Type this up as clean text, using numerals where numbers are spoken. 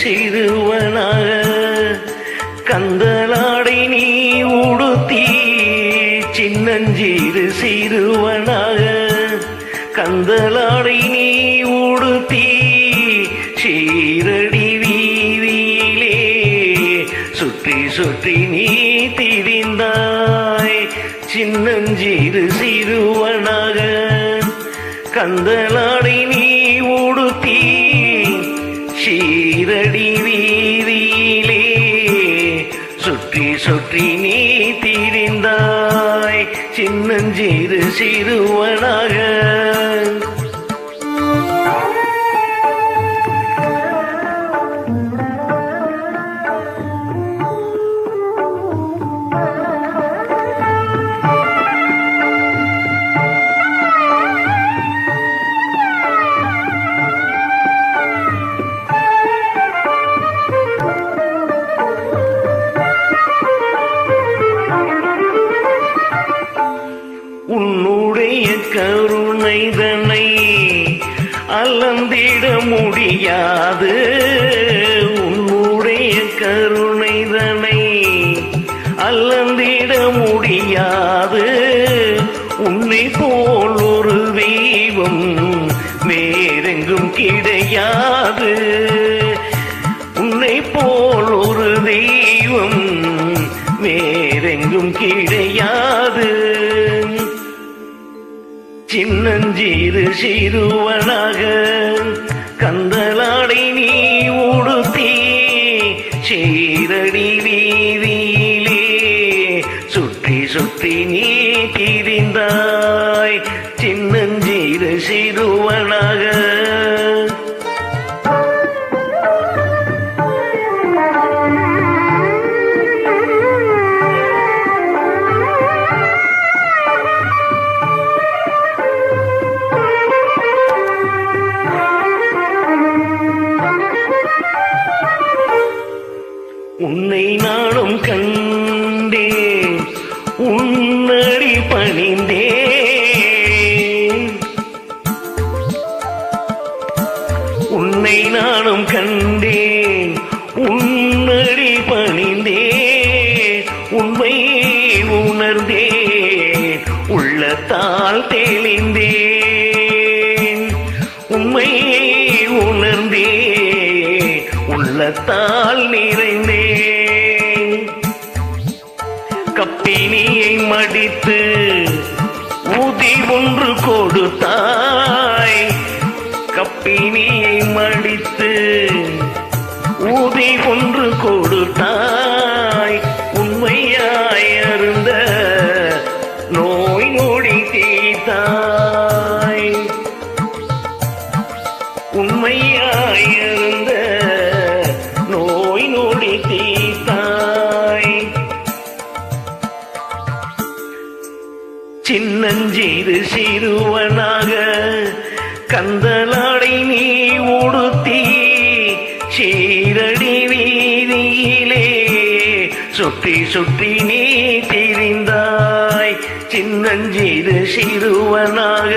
சிறுவனாக கந்தலாடை நீ உடுத்தி சின்னஞ்சீறு சிறுவனாக கந்தலாடை நீ உடுத்தி சீரடி வீதியிலே சுற்றி சுற்றி நீ திரிந்தாய் சின்னஞ்சீறு சிறுவனாக கந்தலாடை நீ உடுத்தி சீரடி வீதியிலே சுற்றி சுற்றி நீ திரிந்தாய் சின்னஞ்சீறு சிறுவனாக உன்னுடைய கருணைதனை அளந்திட முடியாது உன்னுடைய கருணைதனை அளந்திட முடியாது உன்னை போல் ஒரு தெய்வம் வேறெங்கும் கிடையாது உன்னை போல் ஒரு தெய்வம் வேறெங்கும் கிடையாது சின்னஞ்சீறு சிறுவனாக கந்தலாடை நீ உடுத்தி சீரடி வீதியிலே சுற்றி சுற்றி நீ திரிந்தாய் சின்னஞ்சீறு சிறுவனாக உன்னை நானும் கண்டேன் உன்னடி பணிந்தேன் உன்னை நானும் கண்டேன் உன்னடி பணிந்தேன் உண்மை உணர்ந்தேன் உள்ளத்தால் தெளிந்தேன் உண்மை உணர்ந்தேன் உள்ளத்தால் நிறைந்தேன் கப்பினியை மடித்து ஊதி ஒன்று கொடுத்தாய் கப்பினியை மடித்து ஊதி ஒன்று கொடுத்தாய் உண்மையாய் அருந்த நோய் நொடி தீர்த்தாய் உண்மையாய் அருந்த நோய் நொடி தீர்த்தாய் சின்னஞ்சீறு சிறுவனாக கந்தலாடை நீ உடுத்தி சீரடி வீதியிலே சுற்றி சுற்றி நீ திரிந்தாய் சின்னஞ்சீறு சிறுவனாக